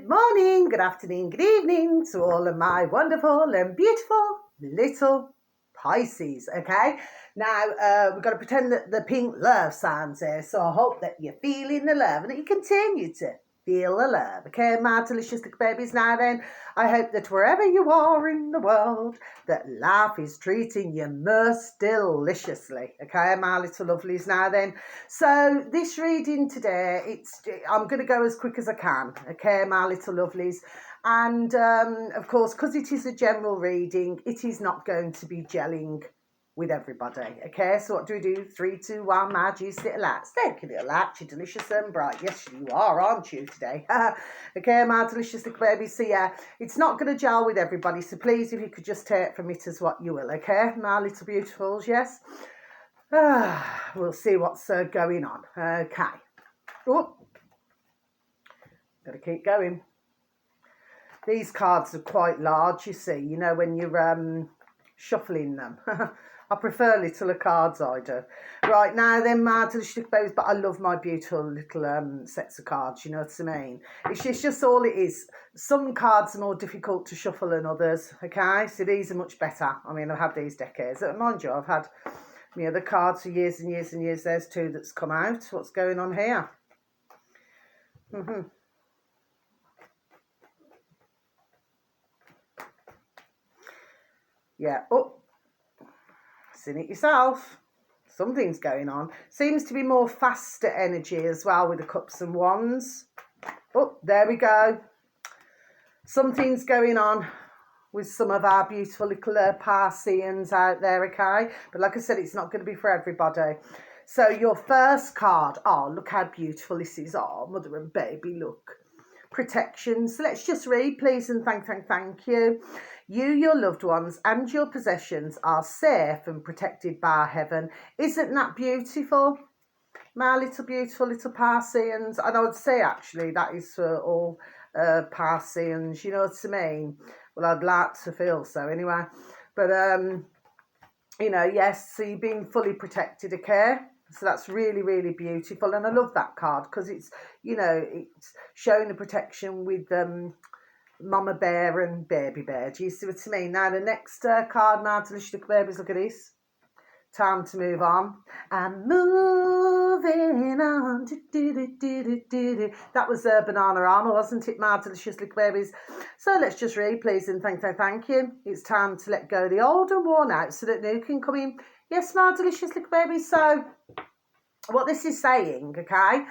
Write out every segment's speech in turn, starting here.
Good morning, good afternoon, good evening to all of my wonderful and beautiful little Pisces, okay? Now, we've got to pretend that the pink love sounds here, so I hope that you're feeling the love and that you continue to feel the love, okay, my delicious little babies? Now then, I hope that wherever you are in the world, that life is treating you most deliciously, okay, my little lovelies? Now then, so this reading today, I'm going to go as quick as I can, okay, my little lovelies? And of course, because it is a general reading, it is not going to be gelling with everybody, okay? So what do? 3, 2, 1, my juicy little lights. Thank you, little light. You're delicious and bright. Yes, you are, aren't you, today? Okay, my delicious little baby. So yeah, it's not going to gel with everybody. So please, if you could just take from it as what you will, okay? My little beautifuls, yes? We'll see what's going on. Okay. Oh, gotta keep going. These cards are quite large, you see, you know, when you're shuffling them. I prefer littler cards, I do. Right, now then, my delicious babies, but I love my beautiful little sets of cards, you know what I mean? It's just all it is. Some cards are more difficult to shuffle than others, okay? So these are much better. I mean, I've had these decades. Mind you, I've had the cards for years and years and years. There's 2 that's come out. What's going on here? Yeah, oh, seen it yourself. Something's going on. Seems to be more faster energy as well with the cups and wands. Oh, there we go. Something's going on with some of our beautiful little Pisceans out there, okay? But like I said, it's not going to be for everybody. So your first card, oh, look how beautiful this is. Oh, mother and baby, look. Protection. So let's just read, please, and thank you. You, your loved ones, and your possessions are safe and protected by heaven. Isn't that beautiful? My little beautiful little Pisceans. And I would say, actually, that is for all Pisceans, you know what I mean? Well, I'd like to feel so anyway. But, you know, yes, so you've been fully protected, okay? So that's really, really beautiful. And I love that card because it's, you know, it's showing the protection with Mama Bear and Baby Bear. Do you see what I mean? Now, the next card, my delicious little babies, look at this. Time to move on. I'm moving on. That was Bananarama, wasn't it, my delicious little babies? So let's just read, please, and thank you. It's time to let go of the old and worn out so that new can come in. Yes, my delicious little babies. So what this is saying, okay,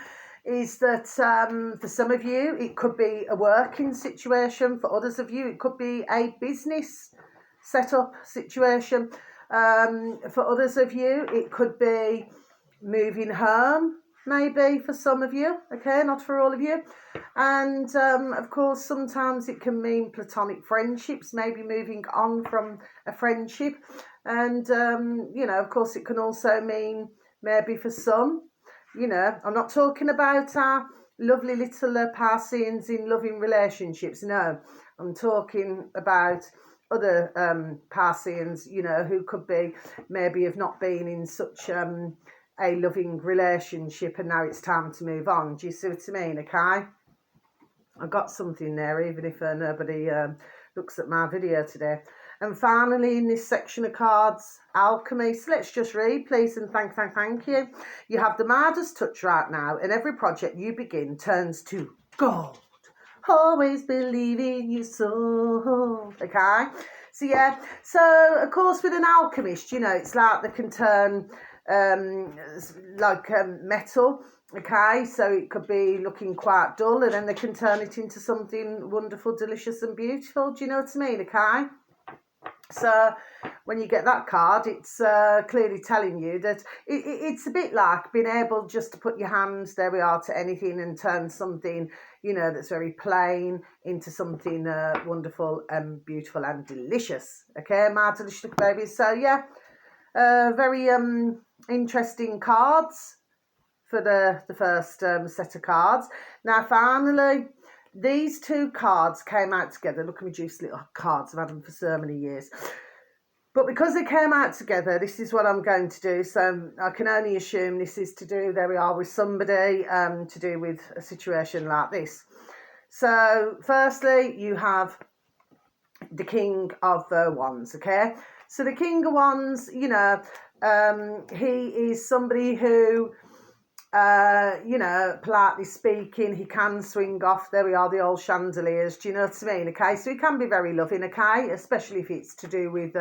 is that for some of you, it could be a working situation. For others of you, it could be a business setup situation. For others of you, it could be moving home, maybe for some of you, okay, not for all of you. And of course, sometimes it can mean platonic friendships, maybe moving on from a friendship. And, you know, of course, it can also mean maybe for some, you know, I'm not talking about our lovely little Pisceans in loving relationships, no, I'm talking about other Pisceans, you know, who could be maybe have not been in such a loving relationship and now it's time to move on. Do you see what I mean? Okay, I got something there, even if nobody looks at my video today. And finally, in this section of cards, alchemy. So let's just read, please, and thank you. You have the Midas touch right now, and every project you begin turns to gold. Always believe in your soul. Okay, so yeah, so of course with an alchemist, you know, it's like they can turn metal, okay, so it could be looking quite dull and then they can turn it into something wonderful, delicious and beautiful. Do you know what I mean? Okay, so when you get that card, it's clearly telling you that it's a bit like being able just to put your hands, there we are, to anything and turn something, you know, that's very plain into something wonderful and beautiful and delicious. Okay, my delicious babies. So yeah, very interesting cards for the first set of cards. Now finally, these 2 cards came out together. Look at my juicy little cards. I've had them for so many years. But because they came out together, this is what I'm going to do. So I can only assume this is to do, there we are, with somebody, to do with a situation like this. So firstly, you have the King of Wands, okay? So the King of Wands, you know, he is somebody who, you know, politely speaking, he can swing off, there we are, the old chandeliers, do you know what I mean? Okay, so he can be very loving, okay, especially if it's to do with,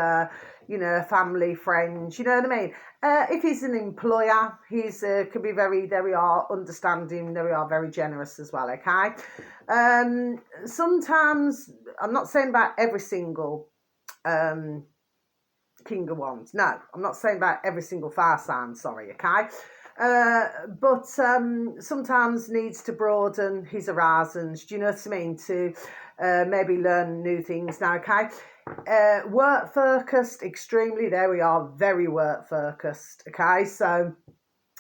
you know, family, friends, you know what I mean? If he's an employer, he's can be very, there we are, understanding, there we are, very generous as well, okay? Sometimes, I'm not saying about every single King of Wands, no, I'm not saying about every single fire sign, sorry, okay? But sometimes needs to broaden his horizons, do you know what I mean, to maybe learn new things now, okay? Work focused, extremely, there we are, very work focused, okay? So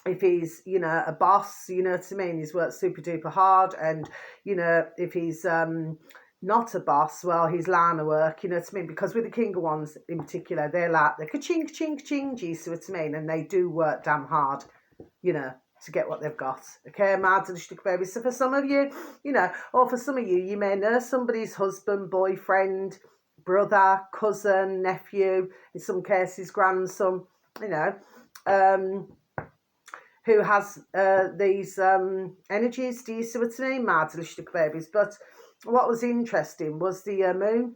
if he's, you know, a boss, you know what I mean, he's worked super duper hard, and, you know, if he's not a boss, well, he's line of work, you know what I mean, because with the King of Wands in particular, they're like the ka-ching, ching, ching, do you see what I mean, and they do work damn hard, you know, to get what they've got, okay, mad and stick baby. So for some of you, you know, or for some of you, you may know somebody's husband, boyfriend, brother, cousin, nephew, in some cases grandson, you know, who has these energies, do you see what I mean, mad and stick babies. But what was interesting was the moon.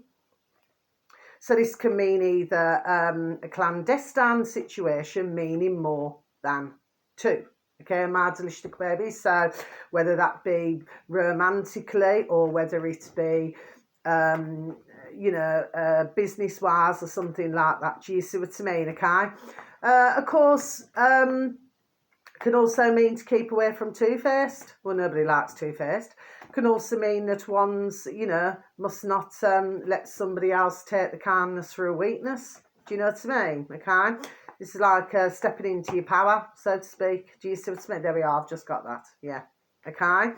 So this can mean either a clandestine situation, meaning more than two. Okay, mardalistic baby. So whether that be romantically or whether it be, you know, business-wise or something like that. Do you see what I mean? Okay. Of course, can also mean to keep away from two-faced. Well, nobody likes two-faced. Can also mean that one's, you know, must not let somebody else take the kindness for a weakness. Do you know what I mean? Okay. This is like stepping into your power, so to speak. Do you see what I mean? There we are. I've just got that. Yeah. Okay.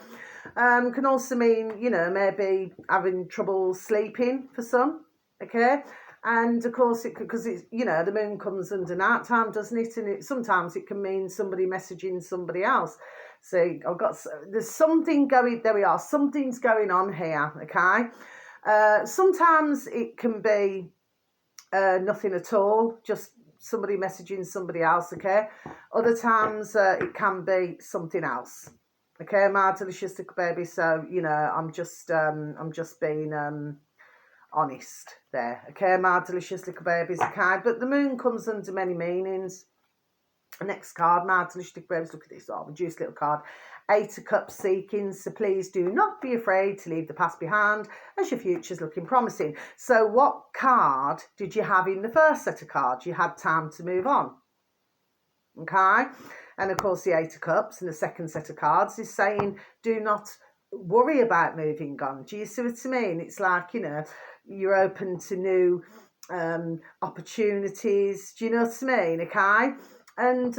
Can also mean, you know, maybe having trouble sleeping for some. Okay. And of course, because it's, you know, the moon comes under night time, doesn't it? And sometimes it can mean somebody messaging somebody else. So there's something going, there we are, something's going on here, okay? Sometimes it can be nothing at all, just somebody messaging somebody else, okay? Other times it can be something else, okay? My delicious little baby. So, you know, I'm just being honest there, okay, my delicious little babies, okay? But the moon comes under many meanings. Next card, my delicious little babies, look at this, oh, reduced little card. 8 of Cups seeking, so please do not be afraid to leave the past behind as your future's looking promising. So what card did you have in the first set of cards? You had time to move on, okay? And of course the 8 of Cups in the second set of cards is saying do not worry about moving on. Do you see what I mean? It's like, you know, you're open to new opportunities. Do you know what I mean? Okay. And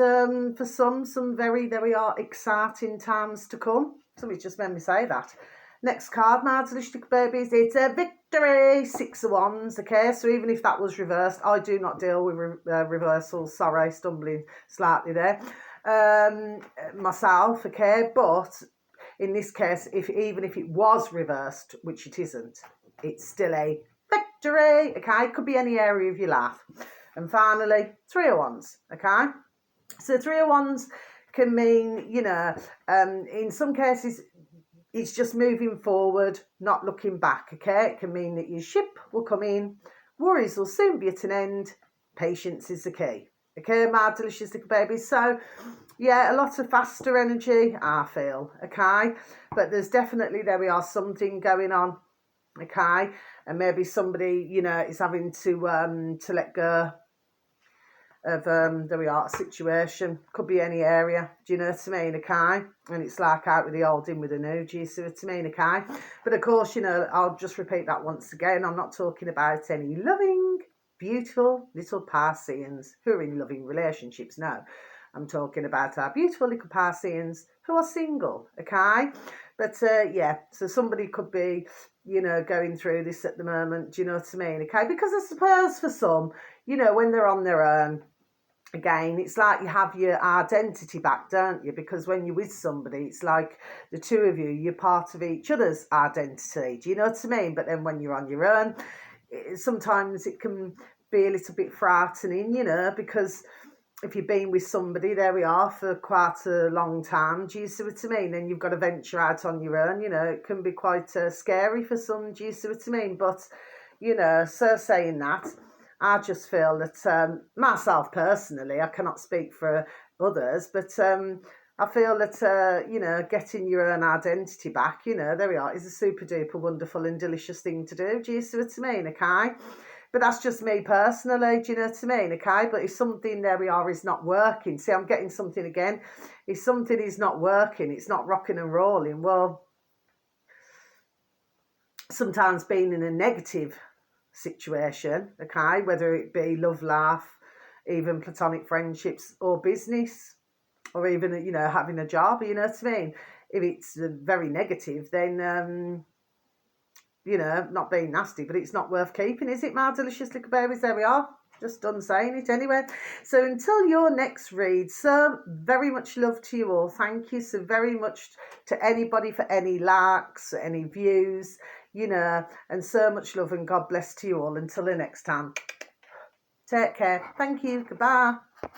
for some very, there we are, exciting times to come. Somebody just made me say that. Next card, my delicious babies, it's a victory. 6 of Wands, okay? So even if that was reversed, I do not deal with reversals. Sorry, stumbling slightly there. Myself, okay? But in this case, even if it was reversed, which it isn't, it's still a victory, okay? It could be any area of your life. And finally, 3 of Wands, okay? So 3 of Wands can mean, you know, in some cases, it's just moving forward, not looking back, okay? It can mean that your ship will come in, worries will soon be at an end, patience is the key. Okay, my delicious little babies. So, yeah, a lot of faster energy, I feel, okay? But there's definitely, there we are, something going on, okay? And maybe somebody, you know, is having to let go of, there we are, a situation. Could be any area, do you know what I mean, okay? And it's like out with the old, in with the new, do you see what I mean, okay? But of course, you know, I'll just repeat that once again. I'm not talking about any loving, beautiful little Pisceans who are in loving relationships, no. I'm talking about our beautiful little Pisceans who are single, okay? But yeah, so somebody could be, you know, going through this at the moment, do you know what I mean, okay? Because I suppose for some, you know, when they're on their own, again, it's like you have your identity back, don't you? Because when you're with somebody, it's like the two of you, you're part of each other's identity. Do you know what I mean? But then when you're on your own, sometimes it can be a little bit frightening, you know, because if you've been with somebody, there we are, for quite a long time, do you see what I mean? And you've got to venture out on your own, you know, it can be quite scary for some, do you see what I mean? But, you know, so saying that, I just feel that myself personally, I cannot speak for others, but I feel that, you know, getting your own identity back, you know, there we are, is a super duper wonderful and delicious thing to do, do you see what I mean, okay? But that's just me personally, do you know what I mean? Okay, but if something, there we are, is not working, see, I'm getting something again. If something is not working, it's not rocking and rolling, well, sometimes being in a negative situation, okay, whether it be love life, even platonic friendships or business, or even, you know, having a job, you know what I mean? If it's very negative, then you know, not being nasty, but it's not worth keeping, is it, my delicious little babies? There we are. Just done saying it anyway. So until your next read, so very much love to you all. Thank you so very much to anybody for any likes, any views, you know, and so much love and God bless to you all. Until the next time. Take care. Thank you. Goodbye.